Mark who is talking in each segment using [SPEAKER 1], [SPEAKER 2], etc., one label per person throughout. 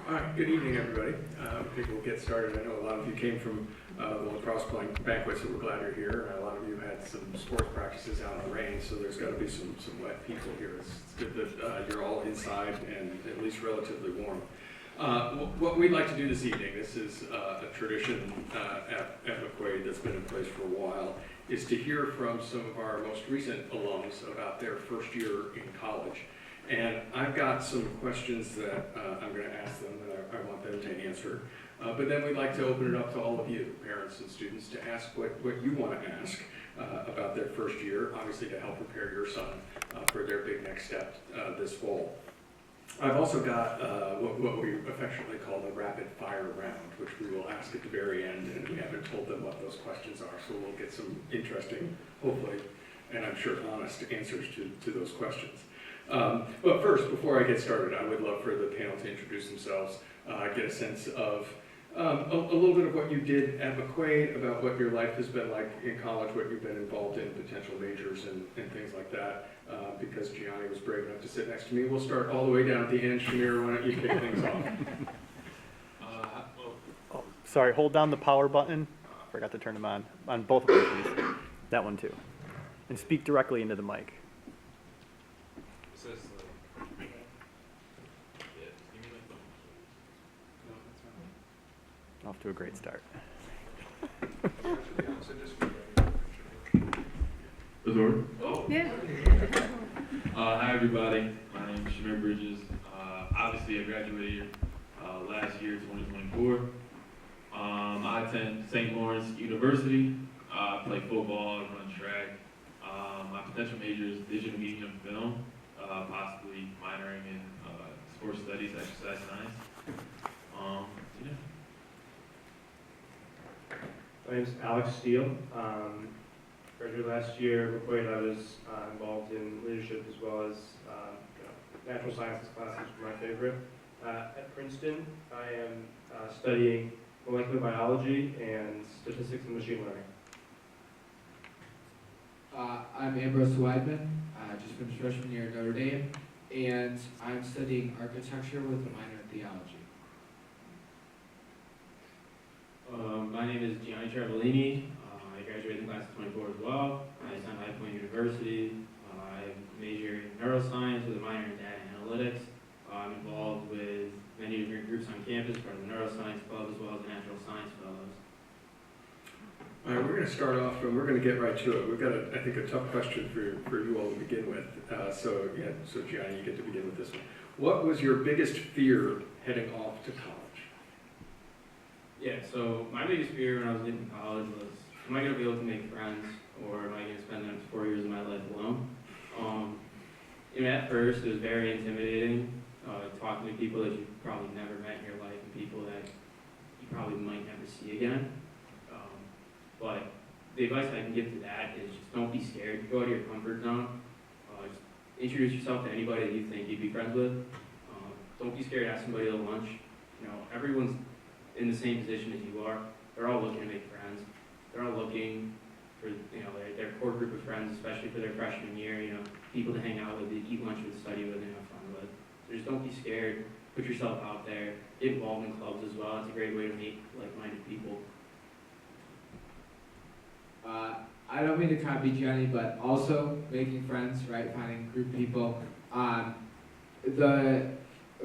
[SPEAKER 1] All right, good evening, everybody. I think we'll get started. I know a lot of you came from the lacrosse banquet, so we're glad you're here. A lot of you had some sports practices out in the rain, so there's got to be some wet people here. It's good that you're all inside and at least relatively warm. What we'd like to do this evening, this is a tradition at McQuaid that's been in place for a while, is to hear from some of our most recent alums about their first year in college. And I've got some questions that I'm going to ask them that I want them to answer. But then we'd like to open it up to all of you, parents and students, to ask what you want to ask about their first year, obviously to help prepare your son for their big next step this fall. I've also got what we affectionately call the rapid fire round, which we will ask at the very end, and we haven't told them what those questions are, so we'll get some interesting, hopefully, and I'm sure honest answers to those questions. But first, before I get started, I would love for the panel to introduce themselves, get a sense of a little bit of what you did at McQuaid, about what your life has been like in college, what you've been involved in, potential majors and things like that. Because Gianni was brave enough to sit next to me, we'll start all the way down at the end. Shamir, why don't you kick things off?
[SPEAKER 2] Sorry, hold down the power button. Forgot to turn them on both of them, please. That one too. And speak directly into the mic. Off to a great start.
[SPEAKER 3] Oh. Yeah. Hi everybody, my name is Shamir Bridges. Obviously I graduated last year, 2024. I attend St. Lawrence University. I play football, I run track. My potential major is digital media and film, possibly minoring in sports studies, exercise science. Yeah.
[SPEAKER 4] My name is Alex Steele. Graduated last year. McQuaid, I was involved in leadership as well as natural sciences classes were my favorite. At Princeton, I am studying molecular biology and statistics and machine learning.
[SPEAKER 5] I'm Ambrose Weidman. I just finished freshman year at Notre Dame, and I'm studying architecture with a minor in theology.
[SPEAKER 6] My name is Gianni Travaglini. I graduated in class of 24 as well. I attend High Point University. I major in neuroscience with a minor in data analytics. I'm involved with many different groups on campus, part of the Neuroscience Club as well as the Natural Science Fellows.
[SPEAKER 1] All right, we're going to start off and we're going to get right to it. We've got, I think, a tough question for you all to begin with. So Gianni, you get to begin with this one. What was your biggest fear heading off to college?
[SPEAKER 6] Yeah, so my biggest fear when I was leaving college was, am I going to be able to make friends, or am I going to spend the next 4 years of my life alone? At first, it was very intimidating, talking to people that you've probably never met in your life and people that you probably might never see again. But the advice I can give to that is just don't be scared. Go out of your comfort zone. Just introduce yourself to anybody that you think you'd be friends with. Don't be scared to ask somebody to lunch. Everyone's in the same position as you are. They're all looking to make friends. They're all looking for their core group of friends, especially for their freshman year. People to hang out with, to eat lunch with, study with, and have fun with. So just don't be scared. Put yourself out there. Get involved in clubs as well. It's a great way to meet like-minded people.
[SPEAKER 5] I don't mean to copy Gianni, but also making friends, right? Finding group people. The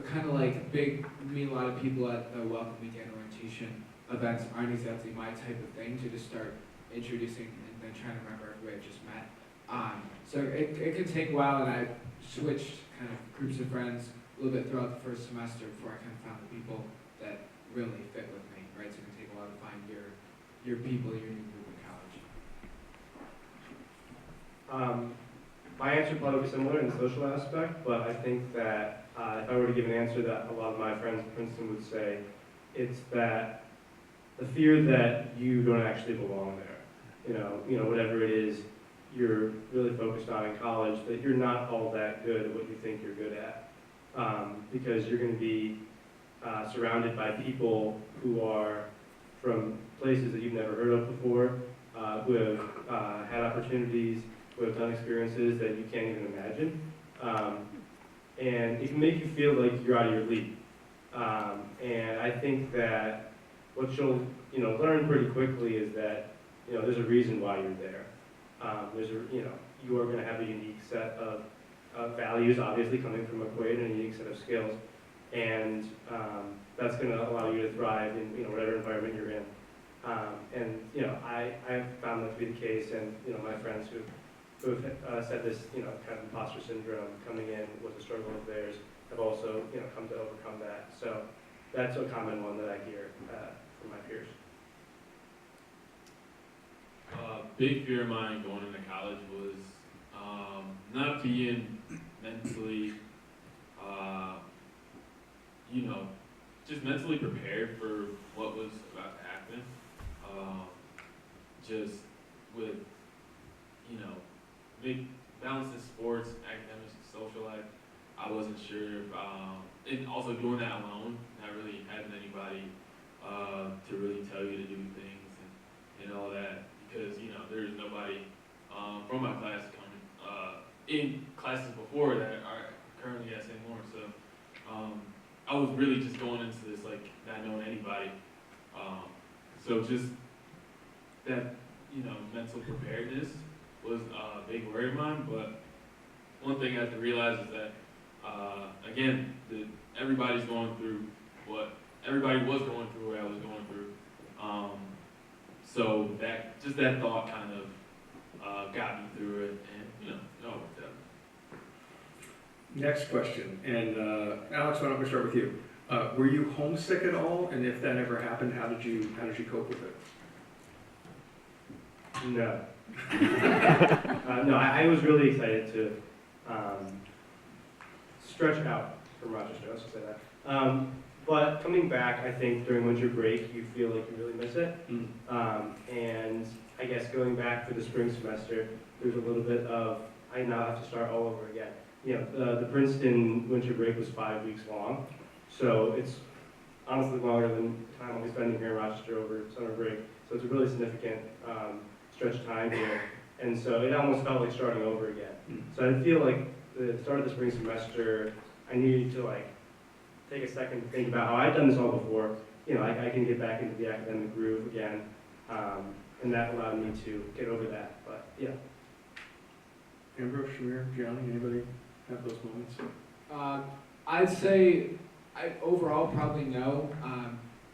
[SPEAKER 5] kind of like meet a lot of people at the welcome weekend orientation events aren't exactly my type of thing to just start introducing and then trying to remember everybody I just met. So it could take a while, and I switched kind of groups of friends a little bit throughout the first semester before I kind of found the people that really fit with me, right? So it can take a while to find your people, your new group in college.
[SPEAKER 4] My answer would probably be similar in the social aspect, but I think that if I were to give an answer that a lot of my friends at Princeton would say, it's that the fear that you don't actually belong there. Whatever it is you're really focused on in college, that you're not all that good at what you think you're good at. Because you're going to be surrounded by people who are from places that you've never heard of before, who have had opportunities, who have done experiences that you can't even imagine. And it can make you feel like you're out of your league. And I think that what you'll, learn pretty quickly is that, there's a reason why you're there. You are gonna have a unique set of values, obviously, coming from McQuaid, and a unique set of skills. And that's gonna allow you to thrive in, whatever environment you're in. I've found that to be the case, and, my friends who have said this, kind of imposter syndrome coming in was a struggle of theirs, have also, come to overcome that. So that's a common one that I hear from my peers.
[SPEAKER 3] Big fear of mine going into college was not being mentally, just mentally prepared for what was about to happen. Just with, big balancing sports, academics, and social life. I wasn't sure if, and also doing that alone, not really having anybody to really tell you to do things and all that. Because, there's nobody from my class coming in classes before that are currently at St. Lawrence. So I was really just going into this like not knowing anybody. So just that, mental preparedness was a big worry of mine. But one thing I have to realize is that, again, everybody's going through what everybody was going through, what I was going through. So that thought kind of got me through it, and it all worked out.
[SPEAKER 1] Next question, and Alex, why don't we start with you? Were you homesick at all? And if that ever happened, how did you cope with it?
[SPEAKER 4] No. No, I was really excited to stretch out from Rochester, let's just say that. But coming back, I think during winter break, you feel like you really miss it. And I guess going back for the spring semester, there's a little bit of, I now have to start all over again. The Princeton winter break was 5 weeks long, so it's honestly longer than the time I'll be spending here in Rochester over summer break. So it's a really significant stretch of time here. And so it almost felt like starting over again. So I feel like the start of the spring semester, I needed to take a second to think about how I'd done this all before. I can get back into the academic groove again, and that allowed me to get over that. But yeah.
[SPEAKER 1] Ambrose, Shamir, Gianni, anybody have those moments?
[SPEAKER 5] I'd say, overall probably no.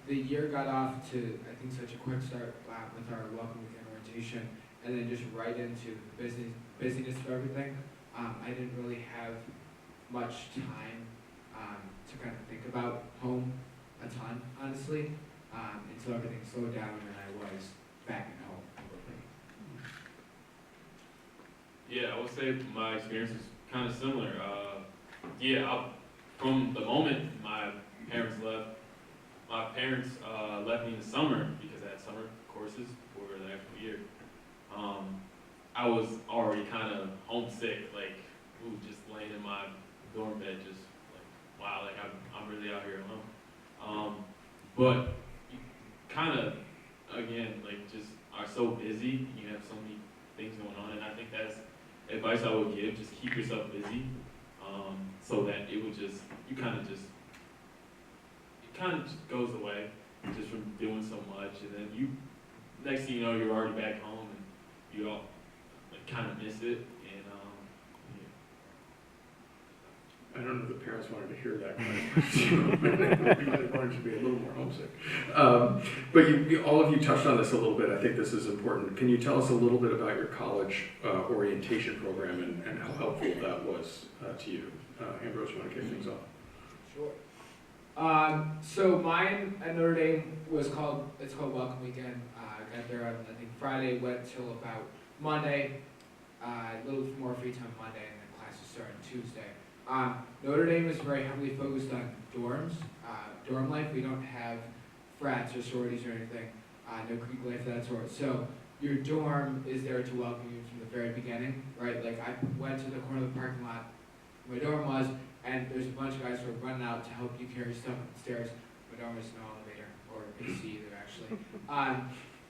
[SPEAKER 5] The year got off to, I think, such a quick start with our welcome weekend orientation, and then just right into the busyness of everything. I didn't really have much time to kind of think about home a ton, honestly, until everything slowed down and I was back at home a little bit.
[SPEAKER 3] Yeah, I would say my experience is kind of similar. From the moment my parents left me in the summer because I had summer courses for the actual year. I was already kind of homesick, just laying in my dorm bed, just wow, I'm really out here alone. But you kind of, again, just are so busy, you have so many things going on, and I think that's advice I would give, just keep yourself busy, so that it kind of just goes away, just from doing so much, and then next thing you know, you're already back home, and you all kind of miss it, and
[SPEAKER 1] I don't know if the parents wanted to hear that question. They wanted to be a little more homesick. But all of you touched on this a little bit. I think this is important. Can you tell us a little bit about your college orientation program and how helpful that was to you? Ambrose, you want to kick things off?
[SPEAKER 5] Sure. So mine at Notre Dame it's called Welcome Weekend. I got there on, I think, Friday, went till about Monday, a little more free time Monday, and then classes start on Tuesday. Notre Dame is very heavily focused on dorms, dorm life. We don't have frats or sororities or anything, no Greek life of that sort. So your dorm is there to welcome you from the very beginning, right? I went to the corner of the parking lot where my dorm was, and there's a bunch of guys who are running out to help you carry stuff up the stairs. My dorm is no elevator, or AC either, actually.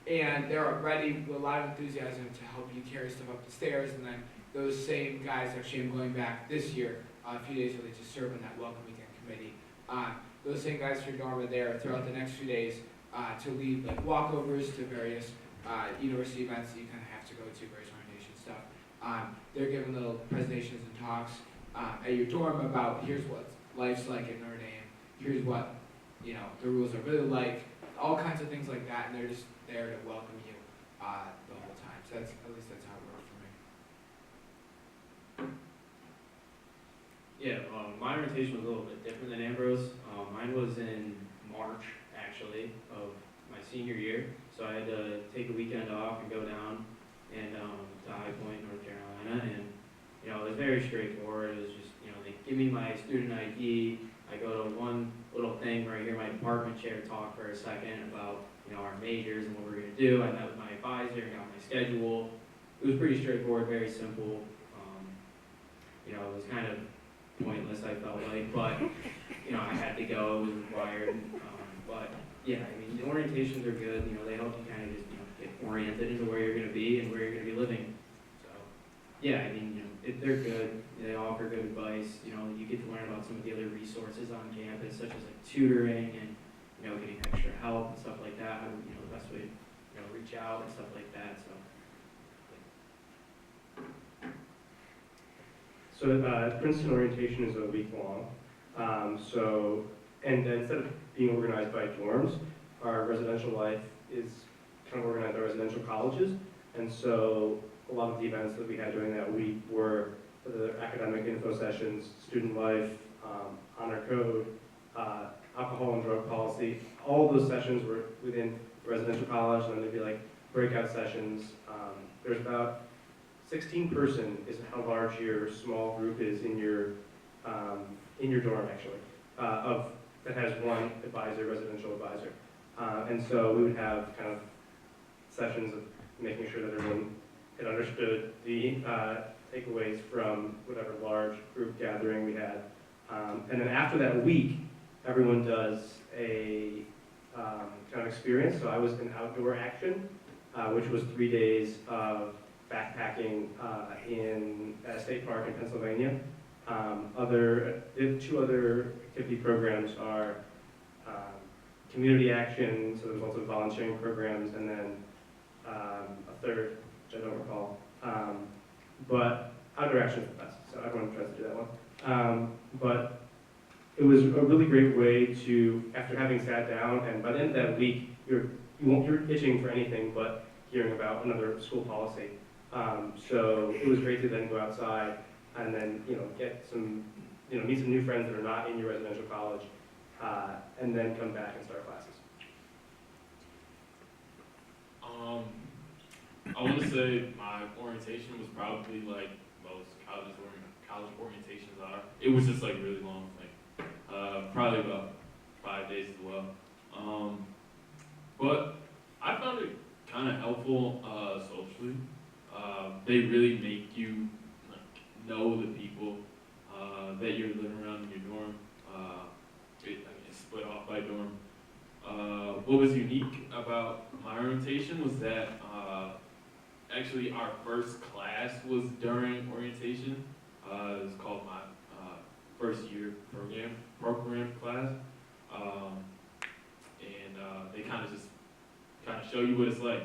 [SPEAKER 5] And they're ready with a lot of enthusiasm to help you carry stuff up the stairs, and then those same guys, actually, I'm going back this year, a few days early to serve on that welcome weekend committee, Those same guys from your dorm are there throughout the next few days to lead like walkovers to various university events that you kind of have to go to, various orientation stuff. They're giving little presentations and talks at your dorm about here's what life's like at Notre Dame, here's what the rules are really like, all kinds of things like that, and they're just there to welcome you the whole time. So that's at least that's how it worked for me.
[SPEAKER 6] Yeah, my orientation was a little bit different than Ambrose. Mine was in March, actually, of my senior year. So I had to take a weekend off and go down and to High Point, North Carolina, and it was very straightforward. It was just they give me my student ID. I go to one little thing where I hear my department chair talk for a second about our majors and what we're going to do. I met with my advisor, got my schedule. It was pretty straightforward, very simple. It was kind of pointless, I felt like, but I had to go. It was required. But yeah, I mean, the orientations are good. They help you kind of just get oriented into where you're going to be and where you're going to be living. So yeah, I mean, they're good. They offer good advice. You get to learn about some of the other resources on campus, such as like tutoring and getting extra help and stuff like that. The best way to reach out and stuff like that.
[SPEAKER 4] So Princeton orientation is a week long. And instead of being organized by dorms, our residential life is kind of organized by residential colleges. And so a lot of the events that we had during that week were the academic info sessions, student life, honor code, alcohol and drug policy. All of those sessions were within residential college, and then there'd be like breakout sessions. There's about 16 person is how large your small group is in your dorm actually, that has one advisor, residential advisor. And so we would have kind of sessions of making sure that everyone had understood the takeaways from whatever large group gathering we had. And then after that week, everyone does a kind of experience. So I was in outdoor action, which was 3 days of backpacking in a state park in Pennsylvania. The two other activity programs are community action, so there's also volunteering programs, and then a third, which I don't recall. But outdoor action is the best, so everyone tries to do that one. But it was a really great way to, after having sat down, and by the end of that week, you're itching for anything but hearing about another school policy. So it was great to then go outside and then get some, meet some new friends that are not in your residential college, and then come back and start classes.
[SPEAKER 3] I want to say my orientation was probably like most college orientations are. It was just like really long, like probably about 5 days as well. But I found it kind of helpful socially. They really make you know the people that you're living around in your dorm. It's split off by dorm. What was unique about my orientation was that actually our first class was during orientation. It was called my first year program class. And they kind of show you what it's like,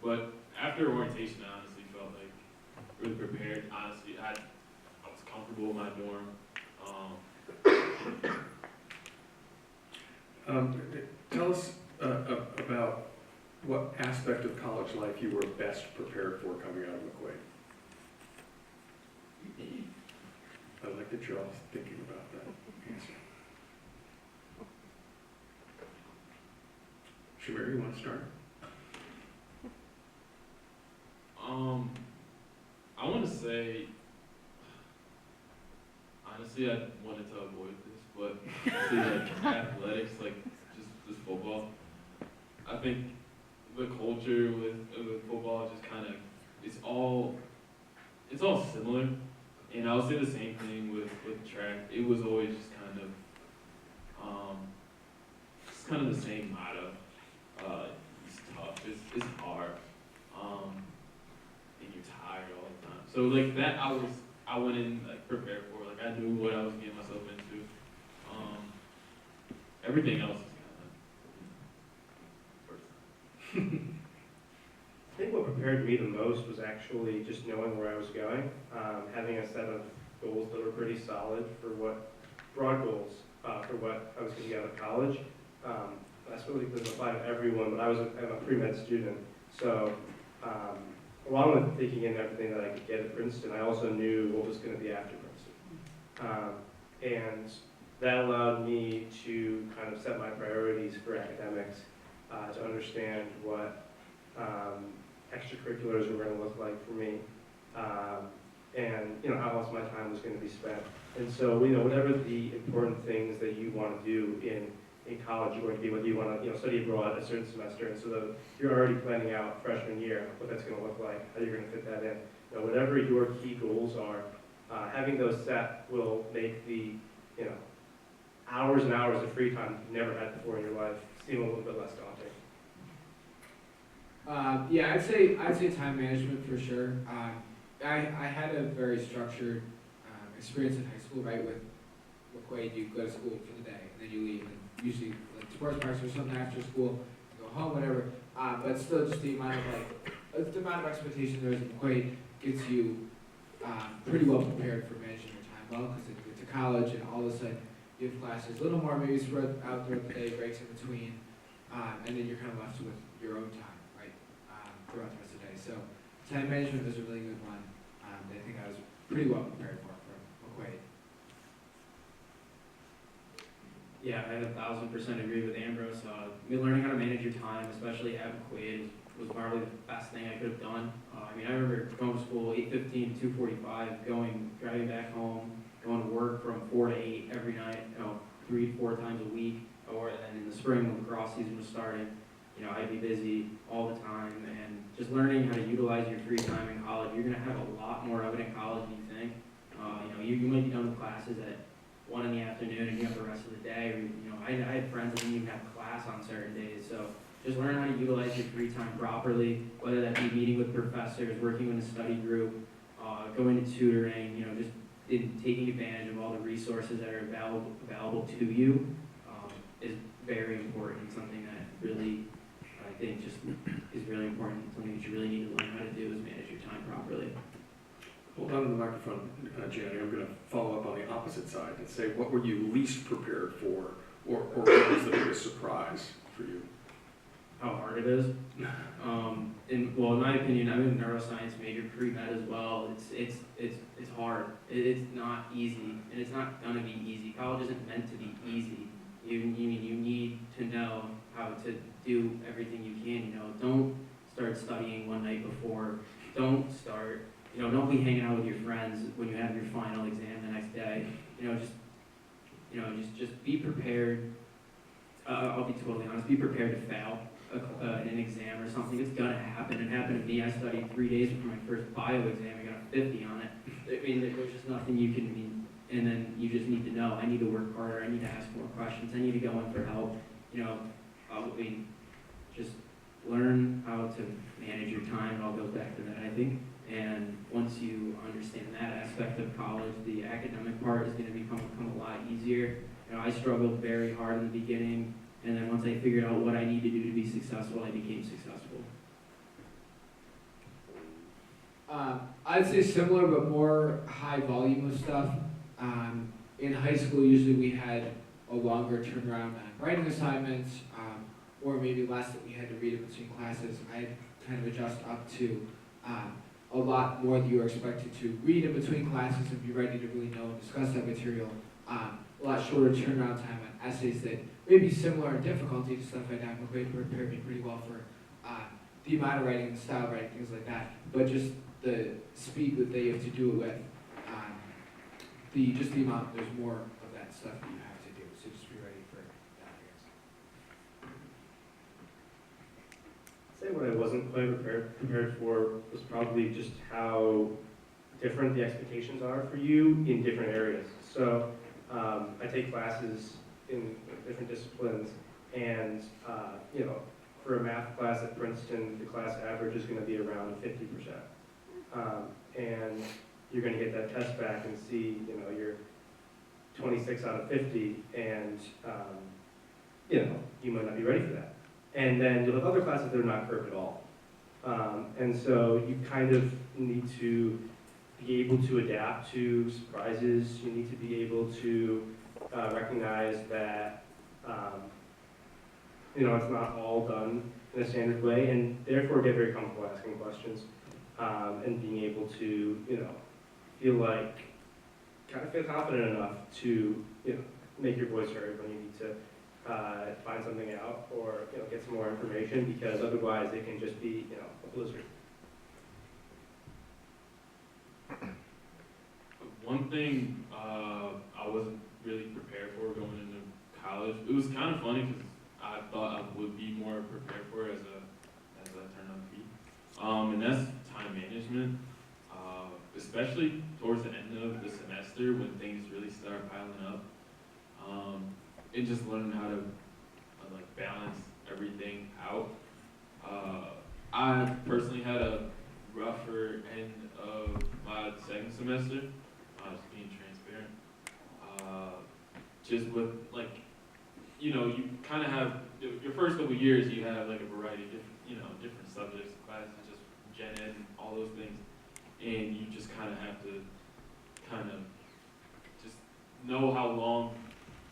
[SPEAKER 3] but after orientation, I honestly felt like really prepared. Honestly, I was comfortable in my dorm.
[SPEAKER 1] Tell us about what aspect of college life you were best prepared for coming out of McQuaid. I like that you're all thinking about that answer. Shamir, you want to start?
[SPEAKER 3] I want to say, honestly, I wanted to avoid this, but see, like athletics, like just football. I think the culture with football just kind of it's all similar, and I would say the same thing with track. It was always just kind of the same motto. It's tough. It's hard. And you're tired all the time. So like that, I went in like prepared for. Like I knew what I was getting myself into. everything else is kind of.
[SPEAKER 4] I think what prepared me the most was actually just knowing where I was going, having a set of goals that were pretty solid for what, broad goals, for what I was going to get out of college. That's really doesn't apply to everyone, but I'm a pre-med student, so along with taking in everything that I could get at Princeton, I also knew what was going to be after Princeton. And that allowed me to kind of set my priorities for academics, to understand what extracurriculars were going to look like for me, and how else my time was going to be spent. And so whatever the important things that you want to do in college you're going to be, whether you want to study abroad a certain semester, and so you're already planning out freshman year what that's going to look like, how you're going to fit that in. Whatever your key goals are, having those set will make the hours and hours of free time you've never had before in your life seem a little bit less daunting.
[SPEAKER 5] Yeah, I'd say time management for sure. I had a very structured experience in high school, right? With McQuaid, you go to school for the day and then you leave, and usually like sports practice or something after school, you go home, whatever. But still, just the amount of expectation there is at McQuaid gets you pretty well prepared for managing your time well, because it's a college and all of a sudden you have classes a little more maybe spread out throughout the day, breaks in between, and then you're kind of left with your own time, right, throughout the rest of the day. So time management was a really good one. I think I was pretty well prepared for McQuaid.
[SPEAKER 6] Yeah, I 1,000% agree with Ambrose. Learning how to manage your time, especially at McQuaid, was probably the best thing I could have done. I remember going to school 8:15 to 2:45, driving back home, going to work from 4 to 8 every night, 3 to 4 times a week. Or then in the spring when lacrosse season was starting, I'd be busy all the time. And just learning how to utilize your free time in college, you're going to have a lot more of it in college than you think. You might be done with classes at 1 in the afternoon and you have the rest of the day. Or, I had friends that didn't even have class on certain days. So just learn how to utilize your free time properly, whether that be meeting with professors, working in a study group, going to tutoring, just taking advantage of all the resources that are available to you is very important. Something that really, I think, just is really important. Something that you really need to learn how to do is manage your time properly.
[SPEAKER 1] Hold on to the microphone, Jenny. I'm going to follow up on the opposite side and say, what were you least prepared for, or what was the biggest surprise for you?
[SPEAKER 6] How hard it is. In my opinion, I'm a neuroscience major, pre-med as well. It's hard. It's not easy, and it's not gonna be easy. College isn't meant to be easy. You need to know how to do everything you can. Don't start studying one night before. Don't be hanging out with your friends when you have your final exam the next day. Just be prepared. I'll be totally honest. Be prepared to fail an exam or something. It's gonna happen. It happened to me. I studied 3 days for my first bio exam. I got a 50 on it. There's just nothing you can. And then you just need to know. I need to work harder. I need to ask more questions. I need to go in for help. Just learn how to manage your time. It all goes back to that, I think. And once you understand that aspect of college, the academic part is going to become a lot easier. I struggled very hard in the beginning, and then once I figured out what I need to do to be successful, I became successful.
[SPEAKER 5] I'd say similar, but more high volume of stuff. In high school, usually we had a longer turnaround on writing assignments, or maybe less that we had to read in between classes. I had to kind of adjust up to a lot more that you were expected to read in between classes and be ready to really know and discuss that material. A lot shorter turnaround time on essays that may be similar in difficulty to stuff I did. McQuaid prepared me pretty well for the amount of writing, the style of writing, things like that. But just the speed that they have to do it with, the amount, there's more of that stuff that you have to do. So just be ready for that, I guess.
[SPEAKER 4] I'd say what I wasn't quite prepared for was probably just how different the expectations are for you in different areas. So I take classes in different disciplines, and for a math class at Princeton, the class average is going to be around 50%. And you're going to get that test back and see, you're 26 out of 50, and you might not be ready for that. And then you'll have other classes that are not curved at all. And so you kind of need to be able to adapt to surprises. You need to be able to recognize that, it's not all done in a standard way, and therefore get very comfortable asking questions and being able to, feel confident enough to, make your voice heard when you need to find something out or, get some more information, because otherwise it can just be, a blizzard.
[SPEAKER 3] One thing I wasn't really prepared for going into college. It was kind of funny because I thought I would be more prepared for it as I turned out to be. And that's time management, especially towards the end of the semester when things really start piling up. And just learning how to balance everything out. I personally had a rougher end of my second semester. Just being transparent. Just with you kind of have your first couple years. You have a variety of different subjects, classes, just gen ed and all those things, and you just kind of have to just know how long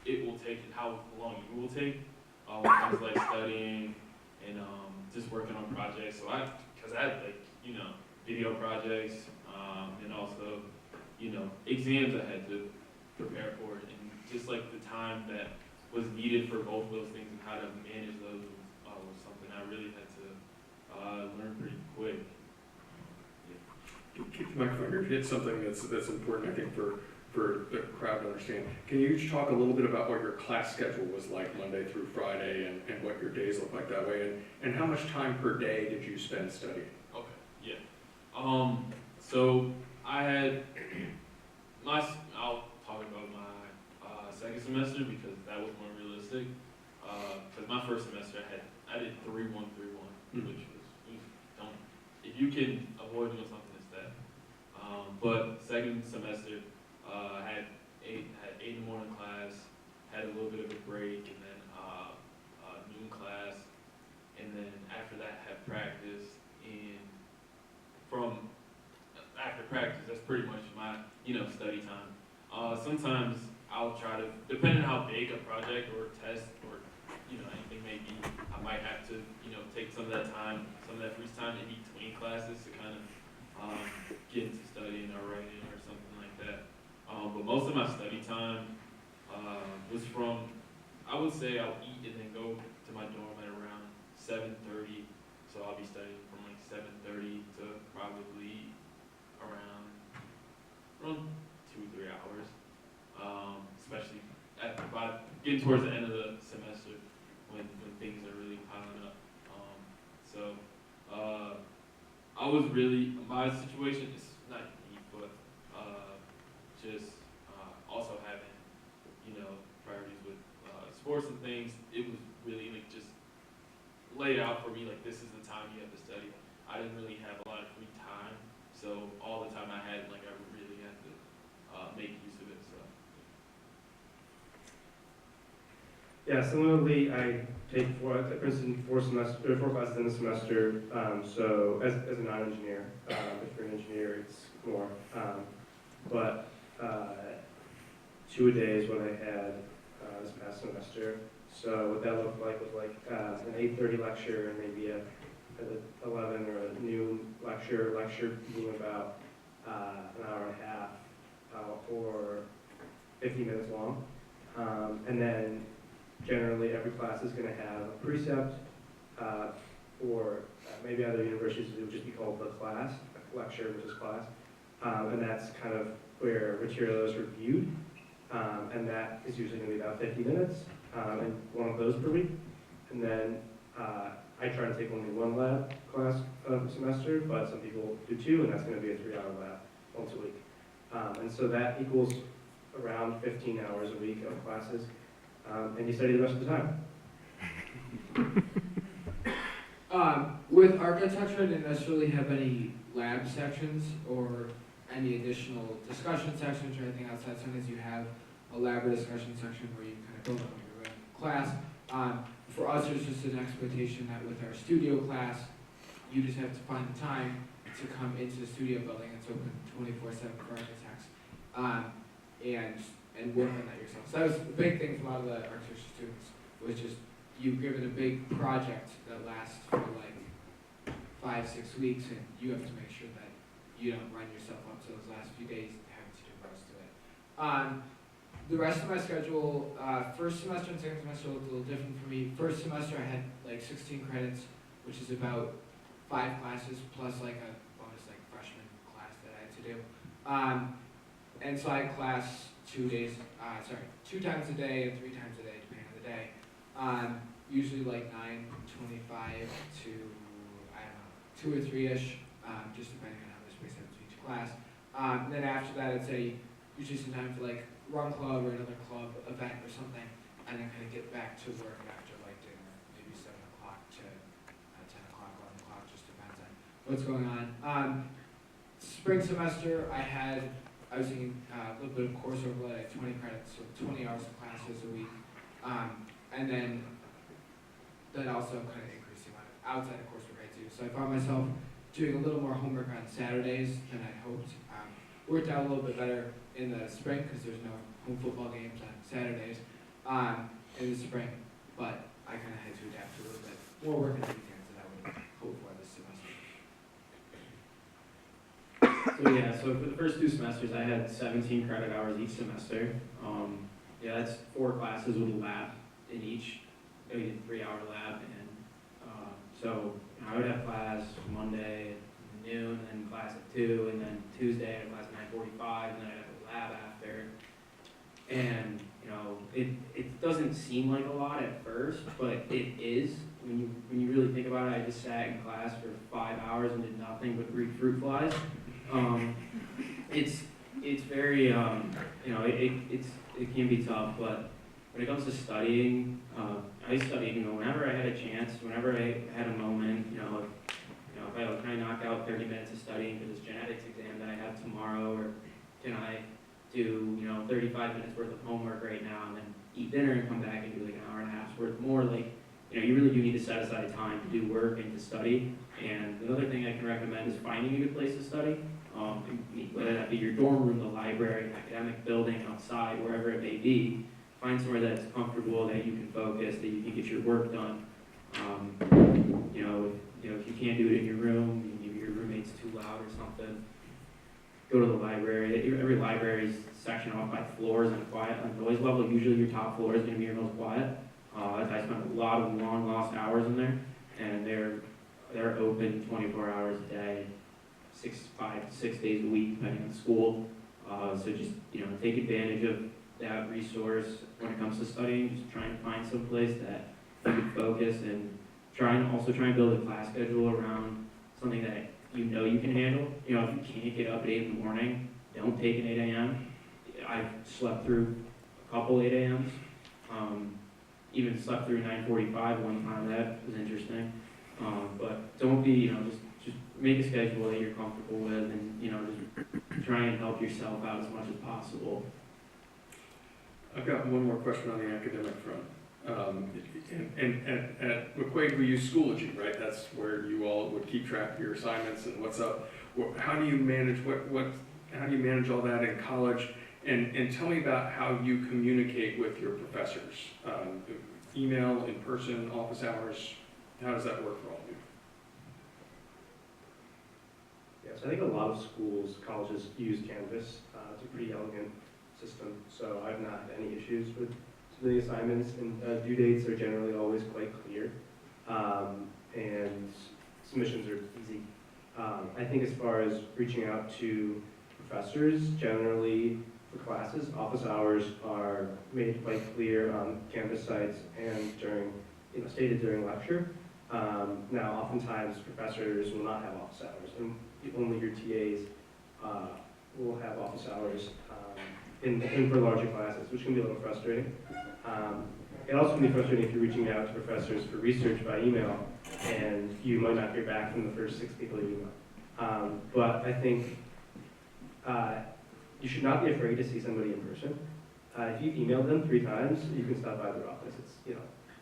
[SPEAKER 3] it will take and how long you will take when it comes to studying and just working on projects. So because I had video projects and also exams I had to prepare for, and just the time that was needed for both of those things and how to manage those was something I really had to learn pretty quick.
[SPEAKER 1] Keep the microphone here. It's something that's important, I think, for the crowd to understand. Can you each talk a little bit about what your class schedule was like Monday through Friday and what your days look like that way, and how much time per day did you spend studying?
[SPEAKER 3] Okay, yeah. So I had I'll talk about my second semester because that was more realistic. Because my first semester I did 3-1-3-1, which was if you can avoid doing something, it's that. But second semester, I had 8 in the morning class, had a little bit of a break, and then noon class, and then after that had practice. And from after practice, that's pretty much my study time. Sometimes I'll try to, depending on how big a project or test or anything may be, I might have to take some of that time, some of that free time in between classes to kind of get into studying or writing or something like that. But most of my study time was from, I would say I'll eat and then go to my dorm at around 7:30. So I'll be studying from 7:30 to probably around 2-3 hours. Especially by getting towards the end of the semester when things are really piling up. I was really, my situation is not unique, but just also having, priorities with sports and things. It was really just laid out for me, this is the time you have to study. I didn't really have a lot of free time, so all the time I had, I really had to make use of it, so.
[SPEAKER 4] Yeah, similarly, I take for instance 4 classes in the semester. So as a non-engineer, if you're an engineer, it's more. But 2 a day is what I had this past semester. So what that looked like was an 8:30 lecture and maybe an 11 or a noon lecture. Lecture being about an hour and a half or 50 minutes long, and then generally every class is going to have a precept, or maybe other universities it would just be called the class, lecture versus class, and that's kind of where material is reviewed, and that is usually going to be about 50 minutes, and one of those per week. And then I try to take only 1 lab class a semester, but some people do 2, and that's going to be a 3-hour lab once a week. And so that equals around 15 hours a week of classes, and you study the rest of the time.
[SPEAKER 5] With architecture, I didn't necessarily have any lab sections or any additional discussion sections or anything outside. Sometimes you have a lab or discussion section where you kind of build up on your own class. For us, there's just an expectation that with our studio class, you just have to find the time to come into the studio building. It's open 24/7 for architects, and work on that yourself. So that was a big thing for a lot of the architecture students, was just you given a big project that lasts for like 5-6 weeks, and you have to make sure that you don't run yourself up to those last few days having to do most of it. The rest of my schedule, first semester and second semester looked a little different for me. First semester I had like 16 credits, which is about 5 classes plus like a bonus like freshman class that I had to do. And so I had class 2 times a day and 3 times a day, depending on the day. Usually like 9:25 to, I don't know, 2 or 3-ish, just depending on how much space I have to each class. Then after that, I'd say usually some time for like run club or another club event or something, and then kind of get back to work after like dinner, maybe 7 o'clock to 10 o'clock, 11 o'clock, just depends on what's going on. Spring semester, I was taking a little bit of course overlay, like 20 credits, so 20 hours of classes a week, and then that also kind of increased the amount of outside of coursework I do. So I found myself doing a little more homework on Saturdays than I hoped. Worked out a little bit better in the spring because there's no home football games on Saturdays in the spring, but I kind of had to adapt to a little bit more work on the weekends than I would hope for this semester.
[SPEAKER 6] So yeah, so for the first 2 semesters, I had 17 credit hours each semester. Yeah, that's 4 classes with a lab in each, maybe a 3-hour lab, and so I would have class Monday at noon, and then class at 2, and then Tuesday I had class at 9:45, and then I'd have a lab after. And it doesn't seem like a lot at first, but it is. When you really think about it, I just sat in class for 5 hours and did nothing but read fruit flies. It's very it can be tough, but when it comes to studying, I studied whenever I had a chance, whenever I had a moment. If I knock out 30 minutes of studying for this genetics exam that I have tomorrow, or can I do 35 minutes worth of homework right now and then eat dinner and come back and do like an hour and a half's worth more? Like, you really do need to set aside time to do work and to study. And another thing I can recommend is finding a good place to study, whether that be your dorm room, the library, academic building, outside, wherever it may be. Find somewhere that's comfortable, that you can focus, that you can get your work done. If you can't do it in your room, maybe your roommate's too loud or something, go to the library. Every library is sectioned off by floors and quiet on noise level. Usually your top floor is going to be your most quiet. I spent a lot of long lost hours in there, and they're open 24 hours a day, 5 to 6 days a week, depending on school. So just take advantage of that resource when it comes to studying. Just try and find some place that you can focus, and try and build a class schedule around something that you can handle. If you can't get up at 8 in the morning, don't take an 8 a.m. I've slept through a couple 8 a.m.s. Even slept through 9:45 one time. That was interesting. But don't be, just make a schedule that you're comfortable with, and just try and help yourself out as much as possible.
[SPEAKER 1] I've got one more question on the academic front. And at McQuaid, we use Schoology, right? That's where you all would keep track of your assignments and what's up. How do you manage how do you manage all that in college? And tell me about how you communicate with your professors. Email, in person, office hours. How does that work for all of you?
[SPEAKER 4] Yes, I think a lot of schools, colleges use Canvas. It's a pretty elegant system, so I've not had any issues with the assignments, and due dates are generally always quite clear, and submissions are easy. I think as far as reaching out to professors, generally for classes, office hours are made quite clear on Canvas sites and stated during lecture. Now, oftentimes professors will not have office hours, and only your TAs will have office hours in for larger classes, which can be a little frustrating. It also can be frustrating if you're reaching out to professors for research by email, and you might not hear back from the first 6 people you email. But I think you should not be afraid to see somebody in person. If you've emailed them 3 times, you can stop by their office. It's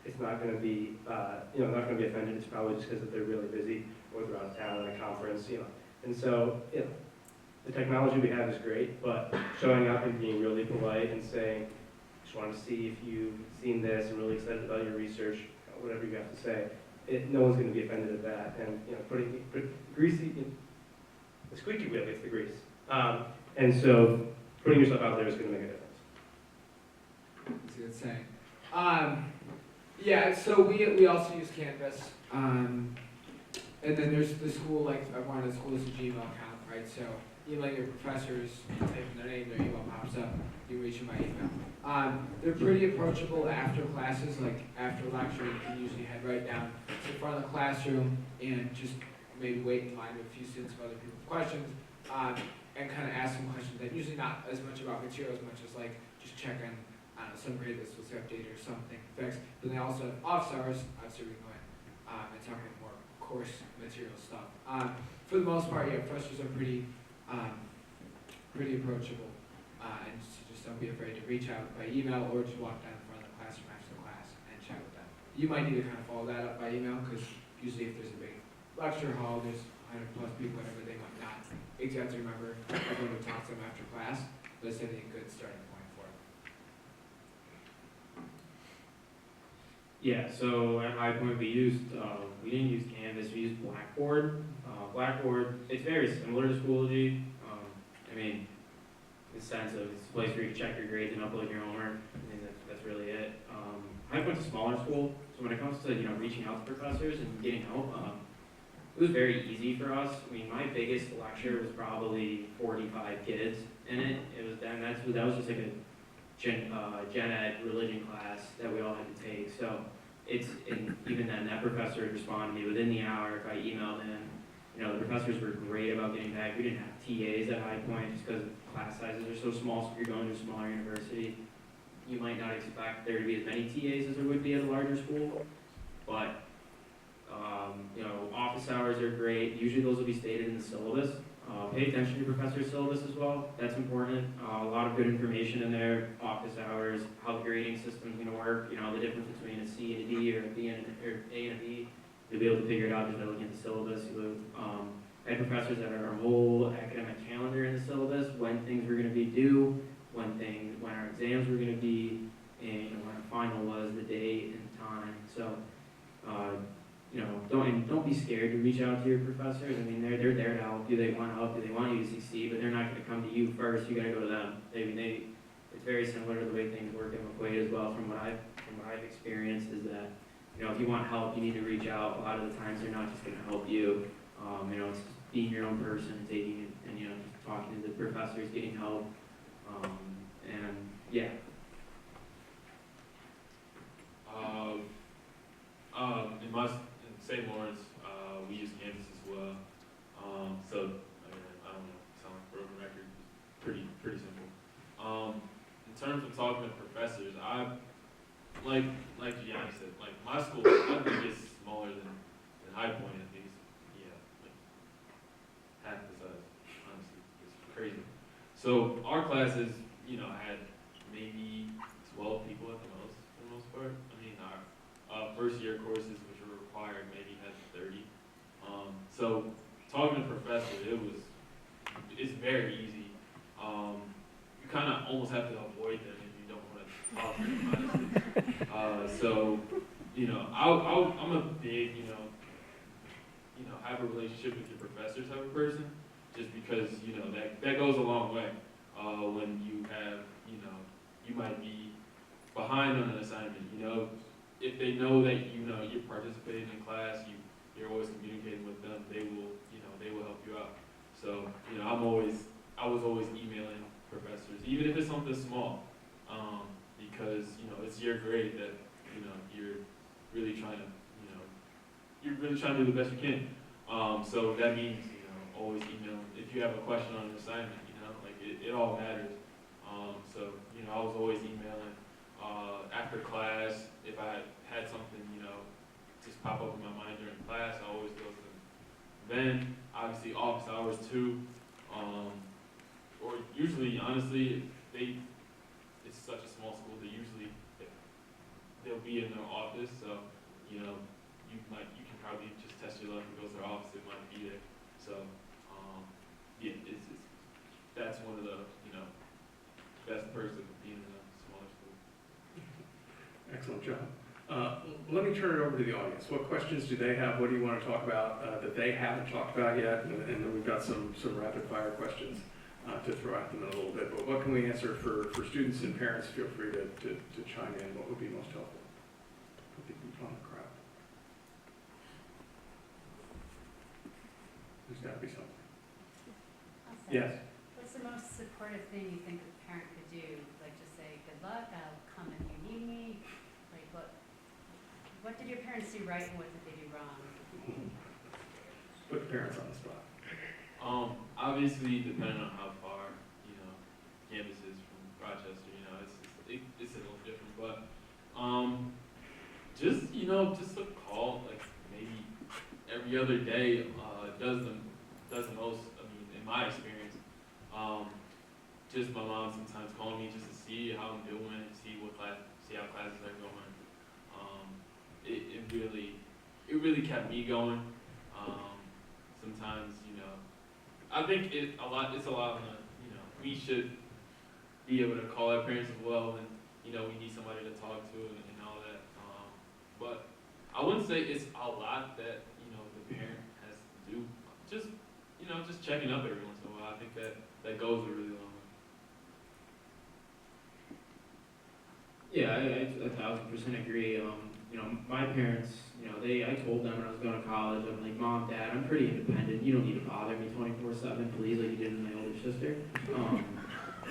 [SPEAKER 4] it's not going to be, not going to be offended. It's probably just because they're really busy or they're out of town on a conference, And so, the technology we have is great, but showing up and being really polite and saying, just want to see if you've seen this, I'm really excited about your research, whatever you have to say, no one's going to be offended at that. And, putting greasy, the squeaky wheel gets the grease. And so putting yourself out there is going to make a difference.
[SPEAKER 5] That's a good saying. Yeah, so we also use Canvas. And then there's the school, like one of the schools, a Gmail account, right? So email your professors, you type in their name, their email pops up, you reach them by email. They're pretty approachable after classes, like after lecture, you can usually head right down to the front of the classroom and just maybe wait in line with a few students of other people's questions, and kind of ask some questions that usually not as much about material as much as like just check on some grade that's supposed to be updated or something fixed. But they also have office hours, obviously we can go in and talk about more course material stuff. For the most part, yeah, professors are pretty approachable, and just don't be afraid to reach out by email or just walk down in front of the classroom after the class and chat with them. You might need to kind of follow that up by email because usually if there's a big lecture hall, there's 100 plus people, whatever, they might not exactly remember everyone to talk to them after class, but it's definitely a good starting point for it.
[SPEAKER 6] Yeah, so at High Point we didn't use Canvas, we used Blackboard. Blackboard, it's very similar to Schoology. In the sense of it's a place where you can check your grades and upload your homework. That's really it. High Point's a smaller school, so when it comes to reaching out to professors and getting help, it was very easy for us. My biggest lecture was probably 45 kids in it. That was just like a gen ed religion class that we all had to take. So even then, that professor would respond to me within the hour if I emailed him. The professors were great about getting back. We didn't have TAs at High Point just because class sizes are so small. So if you're going to a smaller university, you might not expect there to be as many TAs as there would be at a larger school. But office hours are great. Usually those will be stated in the syllabus. Pay attention to your professor's syllabus as well. That's important. A lot of good information in there. Office hours, how the grading system's going to work. The difference between a C and a D or a B and A and a B. You'll be able to figure it out just by looking at the syllabus. I had professors that are a whole academic calendar in the syllabus, when things were going to be due, when our exams were going to be, and when our final was, the date and time. So, don't be scared to reach out to your professors. They're there to help you. They want to help you. They want you to succeed, but they're not going to come to you first. You got to go to them. It's very similar to the way things work at McQuaid as well. From what I've experienced is that if you want help, you need to reach out. A lot of the times they're not just going to help you. It's being your own person, taking it, and just talking to the professors, getting help, and yeah.
[SPEAKER 3] In St. Lawrence, we use Canvas as well. I don't know, sound like a broken record. It's pretty simple. In terms of talking to professors, like Gianni said, my school, I think is smaller than High Point at least. Yeah, half the size. Honestly, it's crazy. So our classes, had maybe 12 people at the most part. Our first year courses, which were required, maybe had 30. So talking to professors, it's very easy. You kind of almost have to avoid them if you don't want to talk to them, honestly. I'm a big, have a relationship with your professor type of person, just because, that goes a long way. When you have, you might be behind on an assignment, if they know that, you're participating in class, you're always communicating with them, they will help you out. So, I was always emailing professors, even if it's something small, because, it's your grade that, you're really trying to do the best you can. So that means, always email. If you have a question on an assignment, it all matters. So, I was always emailing. After class, if I had something, just pop up in my mind during class, I always go to them. Then, obviously, office hours too. Or usually, honestly, it's such a small school, they'll it'll be in their office, so, you know, you can probably just test your luck and go to their office, it might be there. So, yeah, that's one of the, you know, best perks of being in a smaller school.
[SPEAKER 1] Excellent job. Let me turn it over to the audience. What questions do they have? What do you want to talk about that they haven't talked about yet? And then we've got some rapid fire questions to throw at them in a little bit. But what can we answer for students and parents? Feel free to chime in. What would be most helpful? Put the heat on the crowd. There's got to be something.
[SPEAKER 7] I'll say,
[SPEAKER 1] Yes.
[SPEAKER 7] what's the most supportive thing you think a parent could do? Like just say, good luck, I'll come if you need me? Like what did your parents do right and what did they do wrong?
[SPEAKER 1] Put parents on the spot.
[SPEAKER 3] Obviously, depending on how far, you know, campus is from Rochester, you know, it's a little different, but, just, you know, just a call, like, maybe every other day, does the most, I mean, in my experience. Just my mom sometimes calling me just to see how I'm doing, see how classes are going. It really kept me going. Sometimes, you know, I think it's a lot on the, you know, we should be able to call our parents as well, and, you know, we need somebody to talk to and all that. But I wouldn't say it's a lot that, you know, the parent has to do. Just, you know, just checking up every once in a while. I think that goes a really long way.
[SPEAKER 6] Yeah, I 1000% agree. You know, my parents, you know, I told them when I was going to college, I'm like, Mom, Dad, I'm pretty independent. You don't need to bother me 24/7, please, like you did with my older sister.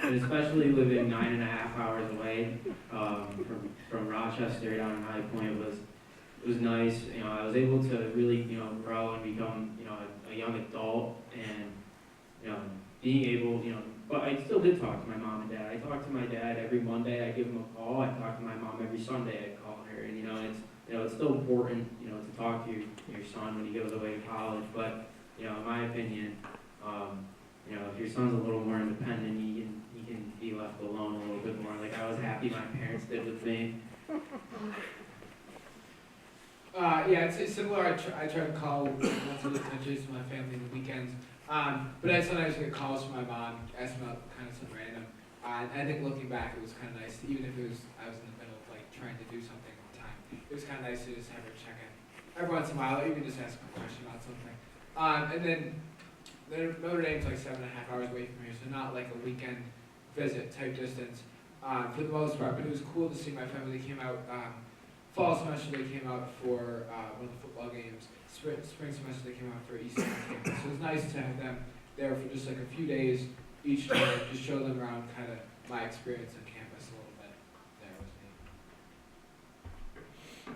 [SPEAKER 6] And especially living 9.5 hours away from Rochester down in High Point was nice. You know, I was able to really, you know, grow and become, you know, a young adult, and, you know, being able, you know, but I still did talk to my mom and dad. I talked to my dad every Monday. I give him a call. I talk to my mom every Sunday. I call her, and, you know, it's still important, you know, to talk to your son when he goes away to college. But, you know, in my opinion, you know, if your son's a little more independent, he can be left alone a little bit more. Like I was happy my parents did with me.
[SPEAKER 5] Yeah, it's similar. I try to call once a week to my family on the weekends. But I sometimes get calls from my mom asking about kind of some random. And I think looking back, it was kind of nice, even if I was in the middle of like trying to do something at the time. It was kind of nice to just have her check in every once in a while, even just ask a question about something. And then Notre Dame's like 7.5 hours away from here, so not like a weekend visit type distance for the most part. But it was cool to see my family. They came out. Fall semester they came out for one of the football games. Spring semester they came out for Easter on campus. So it was nice to have them there for just like a few days each day, just show them around kind of my experience on campus a little bit there with me.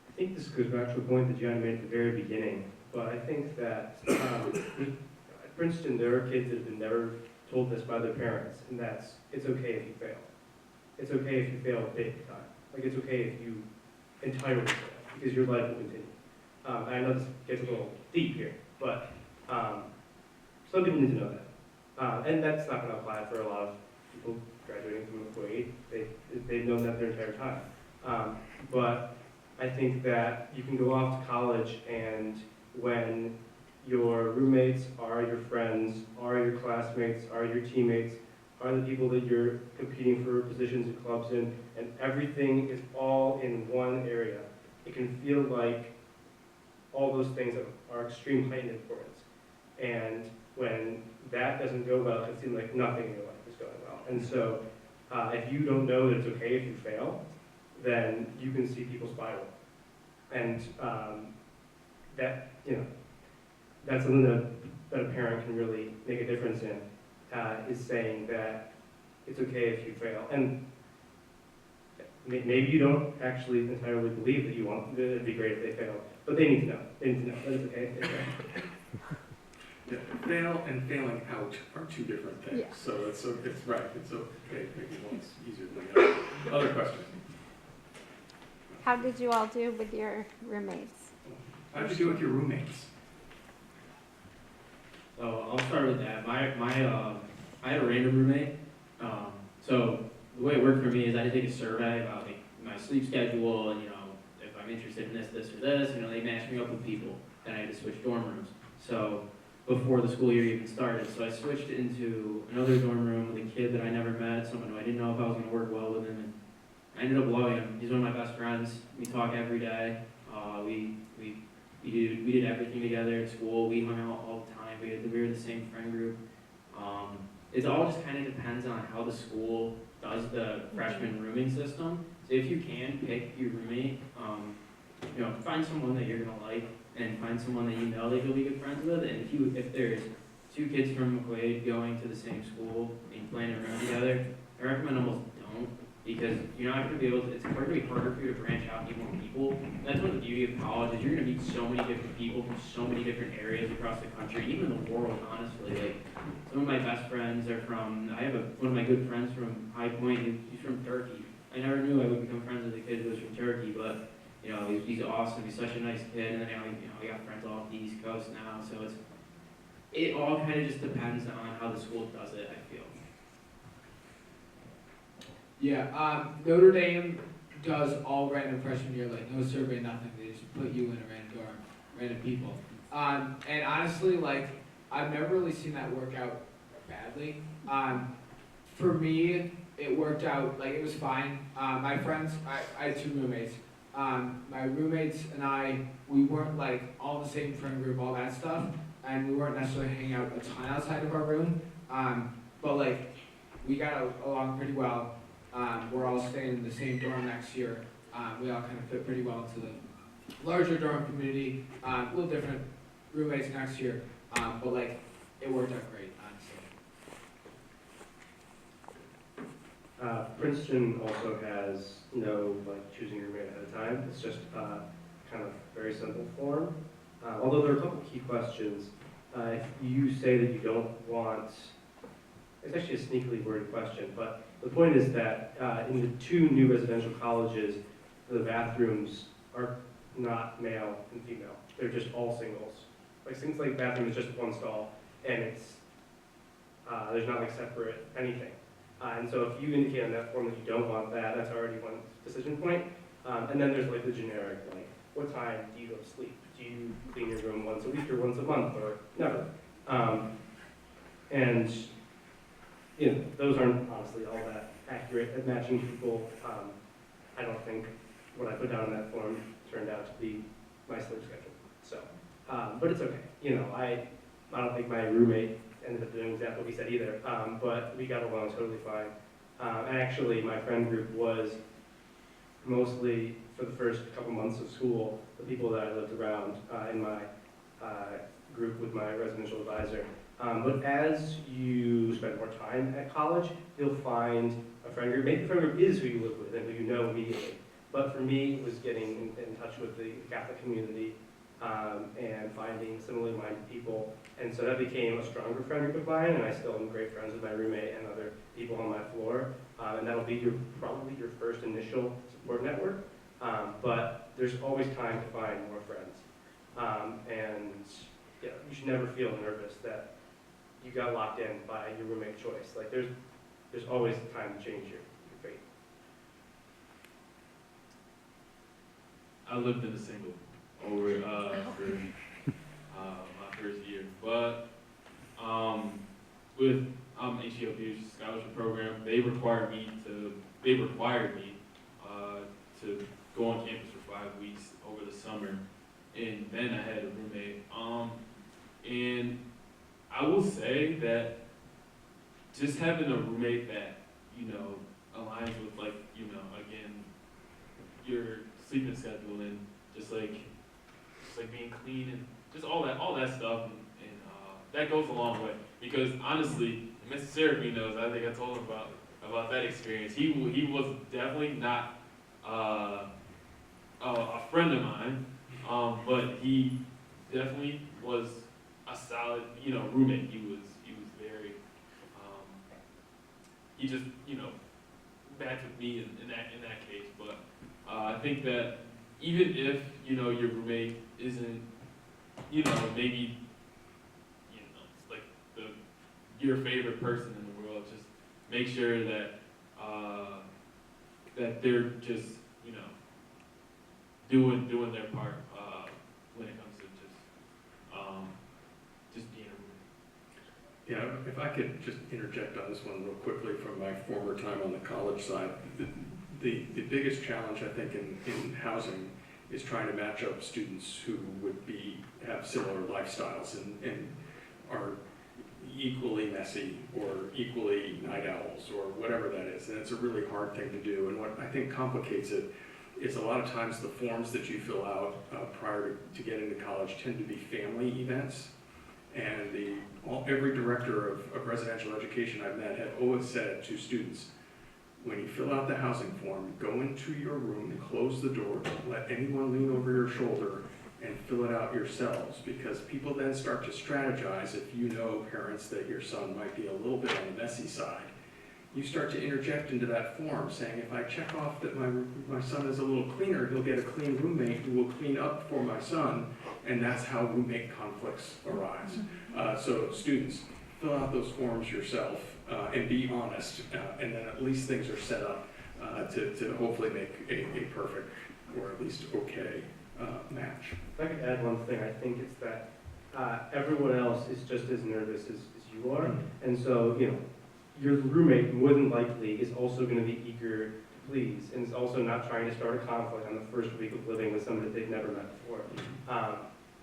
[SPEAKER 4] I think this goes back to a point that John made at the very beginning, but I think that at Princeton there are kids that have been never told this by their parents, and that's it's okay if you fail. It's okay if you fail big time. Like it's okay if you entirely fail, because your life will continue. I know this gets a little deep here, but some people need to know that. And that's not going to apply for a lot of people graduating from McQuaid. They've known that their entire time. But I think that you can go off to college, and when your roommates are your friends, are your classmates, are your teammates, are the people that you're competing for positions and clubs in, and everything is all in one area, it can feel like all those things are extreme heightened importance. And when that doesn't go well, it seems like nothing in your life is going well. And so if you don't know that it's okay if you fail, then you can see people spiral. And that, you know, that's something that a parent can really make a difference in, is saying that it's okay if you fail. And maybe you don't actually entirely believe that you want, that it'd be great if they fail, but they need to know. They need to know that it's okay if they fail.
[SPEAKER 1] Yeah, fail and failing out are two different things.
[SPEAKER 8] Yeah.
[SPEAKER 1] So it's right. It's okay. Maybe one's easier than the other. Other questions?
[SPEAKER 8] How did you all do with your roommates?
[SPEAKER 1] How did you do with your roommates?
[SPEAKER 6] So I'll start with that. I had a random roommate. So the way it worked for me is I had to take a survey about like my sleep schedule, and, if I'm interested in this, or this, they match me up with people, and I had to switch dorm rooms. So, before the school year even started, so I switched into another dorm room with a kid that I never met, someone who I didn't know if I was gonna work well with him, and I ended up loving him. He's one of my best friends. We talk every day. We did everything together at school. We hung out all the time. We were the same friend group. It all just kind of depends on how the school does the freshman rooming system. So if you can pick your roommate, find someone that you're gonna like, and find someone that you know that you'll be good friends with. And if there's two kids from McQuaid going to the same school and playing around together, I recommend almost don't, because you're not going to be able to, it's going to be harder for you to branch out and meet more people. And that's one of the beauty of college, is you're going to meet so many different people from so many different areas across the country, even the world, honestly. Like, some of my best friends are from, I have one of my good friends from High Point, he's from Turkey. I never knew I would become friends with a kid who was from Turkey, but he's awesome. He's such a nice kid, and then I got friends all off the East Coast now. So it all kind of just depends on how the school does it, I feel.
[SPEAKER 5] Yeah, Notre Dame does all random freshman year, like no survey, nothing. They just put you in a random dorm, random people. And honestly, like, I've never really seen that work out badly. For me, it worked out, like, it was fine. My friends, I had two roommates. My roommates and I, we weren't like all the same friend group, all that stuff, and we weren't necessarily hanging out a ton outside of our room. But like, we got along pretty well. We're all staying in the same dorm next year. We all kind of fit pretty well into the larger dorm community. A little different roommates next year, but like, it worked out great, honestly.
[SPEAKER 4] Princeton also has no choosing your roommate ahead of time. It's just kind of very simple form. Although there are a couple key questions. If you say that you don't want, it's actually a sneakily worded question, but the point is that in the two new residential colleges, the bathrooms are not male and female. They're just all singles. Things like bathroom is just one stall, and it's there's not separate anything. And so if you indicate on that form that you don't want that, that's already one decision point. And then there's the generic, what time do you go to sleep? Do you clean your room once a week or once a month or never? And those aren't honestly all that accurate at matching people. I don't think what I put down in that form turned out to be my sleep schedule. So, but it's okay. I don't think my roommate ended up doing exactly what he said either, but we got along totally fine. And actually, my friend group was mostly, for the first couple months of school, the people that I lived around in my group with my residential advisor. But as you spend more time at college, you'll find a friend group. Maybe the friend group is who you live with and who you know immediately. But for me, it was getting in touch with the Catholic community and finding similarly minded people. And so that became a stronger friend group of mine, and I still am great friends with my roommate and other people on my floor. And that'll be probably your first initial support network. But there's always time to find more friends. And yeah, you should never feel nervous that you got locked in by your roommate choice. There's always time to change your fate.
[SPEAKER 3] I lived in a single over for my first year, but with HELP's scholarship program, they required me to go on campus for 5 weeks over the summer, and then I had a roommate. And I will say that just having a roommate that aligns with again your sleeping schedule and just being clean and just all that stuff and that goes a long way, because honestly, Mr. Serafino knows, I think I told him about that experience. He was definitely not a friend of mine, but he definitely was a solid roommate. He was very he just matched with me in that case. But I think that even if your roommate isn't maybe your favorite person in the world, just make sure that that they're just doing their part when it comes to just being a roommate.
[SPEAKER 1] Yeah, if I could just interject on this one real quickly from my former time on the college side. The biggest challenge, I think, in housing is trying to match up students who would have similar lifestyles and are equally messy or equally night owls or whatever that is. And it's a really hard thing to do. And what I think complicates it is a lot of times the forms that you fill out prior to getting to college tend to be family events. And every director of residential education I've met have always said to students, when you fill out the housing form, go into your room and close the door, don't let anyone lean over your shoulder, and fill it out yourselves, because people then start to strategize. If you know, parents, that your son might be a little bit on the messy side, you start to interject into that form saying, if I check off that my son is a little cleaner, he'll get a clean roommate who will clean up for my son, and that's how roommate conflicts arise. So students, fill out those forms yourself and be honest, and then at least things are set up to hopefully make a perfect, or at least okay, match.
[SPEAKER 4] If I could add one thing, I think it's that everyone else is just as nervous as you are. And so, your roommate more than likely is also going to be eager to please, and is also not trying to start a conflict on the first week of living with somebody that they've never met before.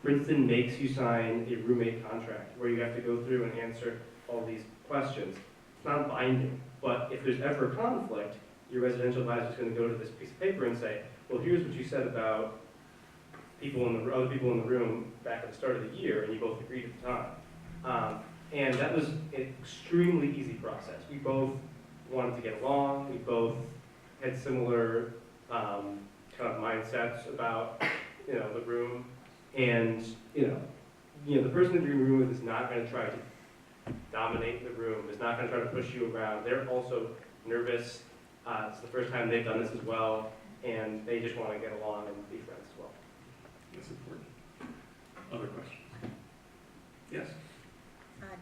[SPEAKER 4] Princeton makes you sign a roommate contract where you have to go through and answer all these questions. It's not binding, but if there's ever a conflict, your residential advisor is going to go to this piece of paper and say, well, here's what you said about other people in the room back at the start of the year, and you both agreed at the time. And that was an extremely easy process. We both wanted to get along. We both had similar kind of mindsets about, the room. And, the person that you're in the room with is not going to try to dominate the room, is not going to try to push you around. They're also nervous. It's the first time they've done this as well, and they just want to get along and be friends as well.
[SPEAKER 1] That's important. Other questions? Yes?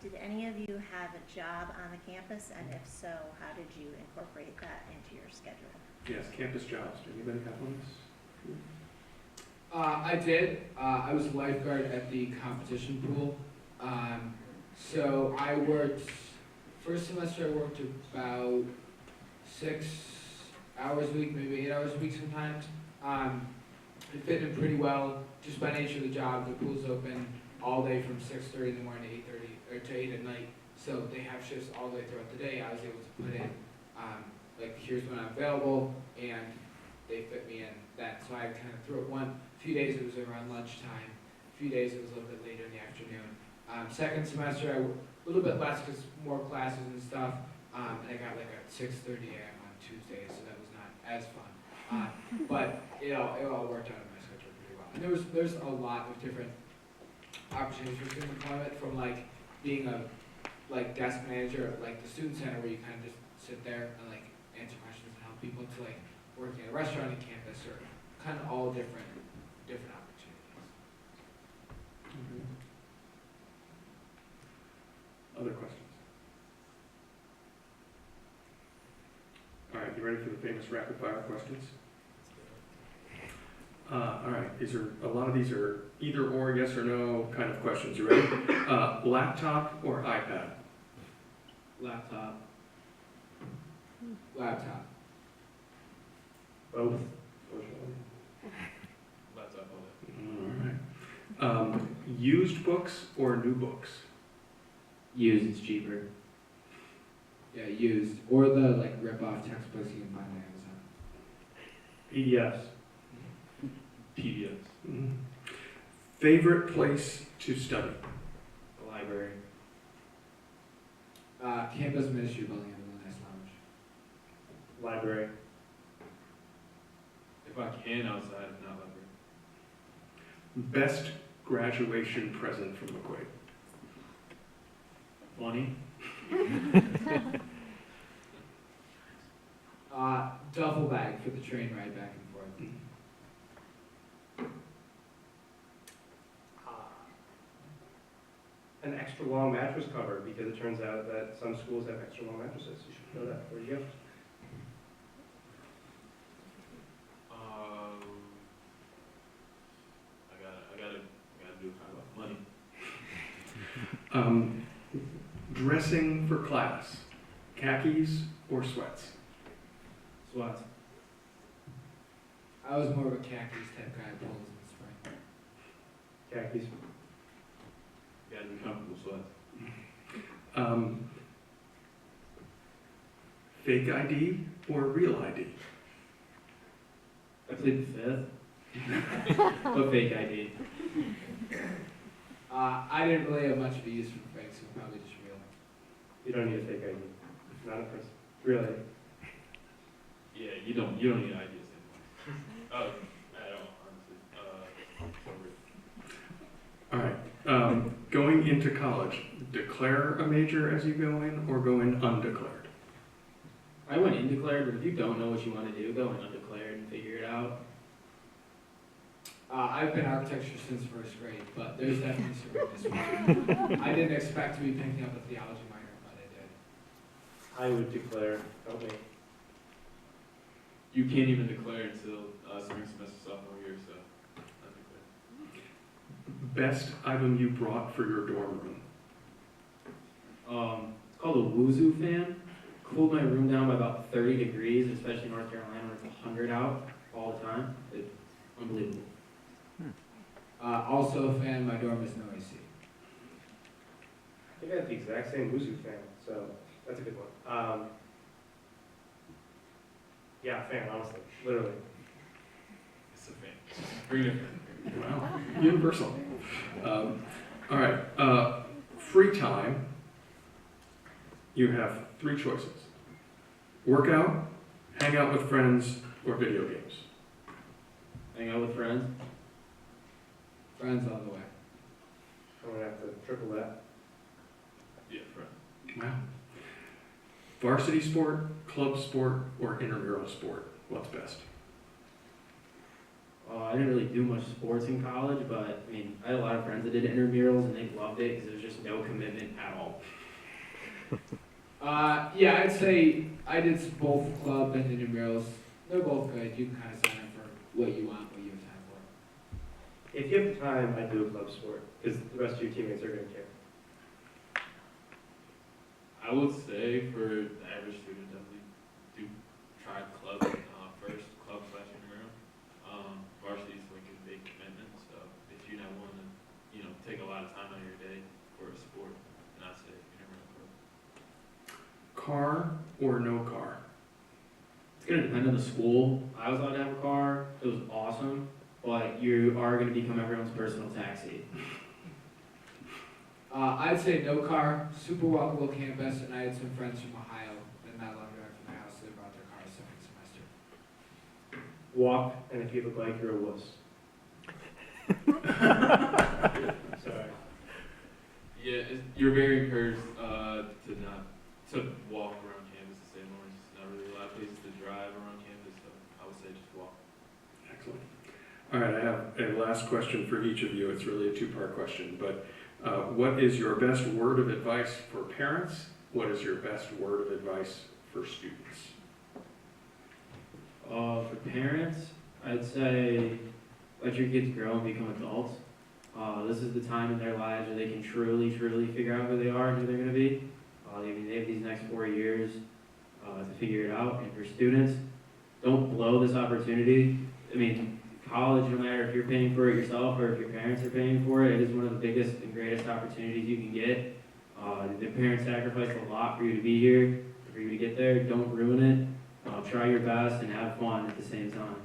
[SPEAKER 9] Did any of you have a job on the campus, and if so, how did you incorporate that into your schedule?
[SPEAKER 1] Yes, campus jobs. Did anybody have one?
[SPEAKER 5] I did. I was a lifeguard at the competition pool. So I worked, first semester I worked about 6 hours a week, maybe 8 hours a week sometimes. It fit in pretty well, just by nature of the job. The pool's open all day from 6:30 in the morning to 8:30, or to 8 at night. So they have shifts all day throughout the day. I was able to put in, here's when I'm available, and they fit me in that. So I kind of threw it a few days it was around lunchtime, a few days it was a little bit later in the afternoon. Second semester, a little bit less because more classes and stuff, and I got like at 6:30 a.m. on Tuesdays, so that was not as fun. But it all worked out in my schedule pretty well. And there's a lot of different opportunities for student employment, from being a desk manager at the student center, where you kind of just sit there and answer questions and help people, to working at a restaurant on campus, or kind of all different opportunities.
[SPEAKER 1] Other questions? All right, you ready for the famous rapid fire questions? All right, a lot of these are either or, yes or no kind of questions. You ready? Laptop or iPad?
[SPEAKER 6] Laptop.
[SPEAKER 5] Laptop.
[SPEAKER 4] Both.
[SPEAKER 3] Laptop
[SPEAKER 1] All right. Used books or new books?
[SPEAKER 6] Used is cheaper.
[SPEAKER 5] Yeah, used, or the rip-off textbooks you can find on Amazon.
[SPEAKER 4] PDFs.
[SPEAKER 3] PDFs.
[SPEAKER 1] Mhm. Favorite place to study?
[SPEAKER 6] The library.
[SPEAKER 5] Campus ministry building has a really nice lounge.
[SPEAKER 4] Library.
[SPEAKER 3] If I can, outside, if not library.
[SPEAKER 1] Best graduation present from McQuaid?
[SPEAKER 3] Funny.
[SPEAKER 5] Duffel bag for the train ride back and forth.
[SPEAKER 4] An extra long mattress cover, because it turns out that some schools have extra long mattresses. You should know that before you go.
[SPEAKER 1] Dressing for class, khakis or sweats?
[SPEAKER 6] Sweats.
[SPEAKER 5] I was more of a khakis type guy, polos in the spring.
[SPEAKER 4] Khakis.
[SPEAKER 3] Gotta be comfortable sweats.
[SPEAKER 1] Fake ID or real ID?
[SPEAKER 6] I plead the fifth. But fake ID.
[SPEAKER 5] I didn't really have much of a use for fakes, so probably just real.
[SPEAKER 4] You don't need a fake ID. Not a person. Really.
[SPEAKER 3] Yeah, you don't need ideas anymore. Oh, I don't, honestly.
[SPEAKER 1] All right. Going into college, declare a major as you go in or go in undeclared?
[SPEAKER 6] I went undeclared, but if you don't know what you want to do, go in undeclared and figure it out.
[SPEAKER 5] I've been architecture since first grade, but there's definitely some weakness. I didn't expect to be picking up a theology minor, but I did.
[SPEAKER 4] I would declare, help me.
[SPEAKER 3] You can't even declare until spring semester sophomore year, so undeclared.
[SPEAKER 1] Best item you brought for your dorm room?
[SPEAKER 6] It's called a Wuzu fan. Cooled my room down by about 30 degrees, especially in North Carolina when it's 100 out all the time. It's unbelievable.
[SPEAKER 5] Also a fan, my dorm is no AC.
[SPEAKER 4] I think I have the exact same Wuzu fan, so that's a good one. Yeah, fan, honestly, literally.
[SPEAKER 3] It's a fan. Bring it.
[SPEAKER 1] Wow, universal. All right, free time. You have 3 choices. Workout, hang out with friends, or video games.
[SPEAKER 6] Hang out with friends.
[SPEAKER 5] Friends all the way.
[SPEAKER 4] I'm gonna have to triple that.
[SPEAKER 3] Yeah, friend.
[SPEAKER 1] Wow. Varsity sport, club sport, or intramural sport? What's best?
[SPEAKER 6] I didn't really do much sports in college, but I mean, I had a lot of friends that did intramurals and they loved it because there was just no commitment at all.
[SPEAKER 5] Yeah, I'd say I did both club and intramurals. They're both good. You can kind of sign up for what you want, what you have time for.
[SPEAKER 4] If you have the time, I'd do a club sport, because the rest of your teammates are gonna care.
[SPEAKER 3] I would say for the average student, definitely do try club first, club / intramural. Varsity is like a big commitment, so if you're not willing to, take a lot of time out of your day for a sport, then I'd say intramural club.
[SPEAKER 1] Car or no car?
[SPEAKER 6] It's gonna depend on the school. I was allowed to have a car. It was awesome, but you are gonna become everyone's personal taxi.
[SPEAKER 5] I'd say no car, super walkable campus, and I had some friends from Ohio that not long drive from my house, so they brought their cars second semester.
[SPEAKER 4] Walk, and if you have a bike, you're a wuss. Sorry.
[SPEAKER 3] Yeah, you're very encouraged to walk around campus to St. Lawrence. There's not really a lot of places to drive around campus, so I would say just walk.
[SPEAKER 1] Excellent. All right, I have a last question for each of you. It's really a 2-part question, but what is your best word of advice for parents? What is your best word of advice for students?
[SPEAKER 6] For parents, I'd say let your kids grow and become adults. This is the time in their lives where they can truly figure out who they are and who they're going to be. They have these next 4 years to figure it out. And for students, don't blow this opportunity. I mean, college, no matter if you're paying for it yourself or if your parents are paying for it, it is one of the biggest and greatest opportunities you can get. The parents sacrificed a lot for you to be here, for you to get there. Don't ruin it. Try your best and have fun at the same time.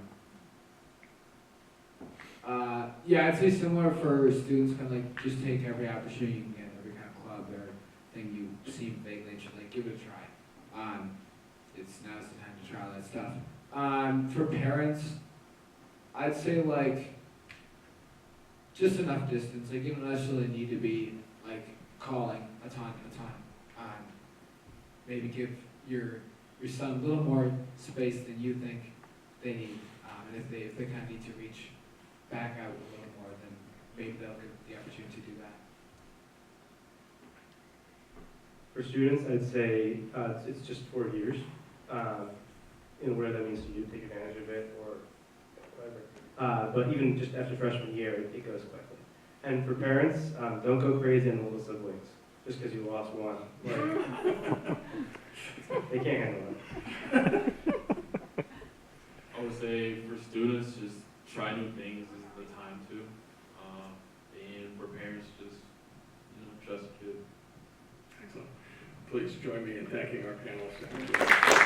[SPEAKER 5] Yeah, I'd say similar for students, kind of like just take every opportunity you can get, every kind of club or thing you seem vaguely interested, like give it a try. Now's the time to try all that stuff. For parents, I'd say like just enough distance. Like you don't necessarily need to be like calling a ton. Maybe give your son a little more space than you think they need. And if they kind of need to reach back out a little more, then maybe they'll get the opportunity to do that.
[SPEAKER 4] For students, I'd say it's just 4 years. Whatever that means to you, take advantage of it or whatever. But even just after freshman year, it goes quickly. And for parents, don't go crazy on the little siblings, just because you lost one. Like, they can't handle it.
[SPEAKER 3] I would say for students, just try new things. This is the time to. And for parents, just trust the kid.
[SPEAKER 1] Excellent. Please join me in thanking our panelists.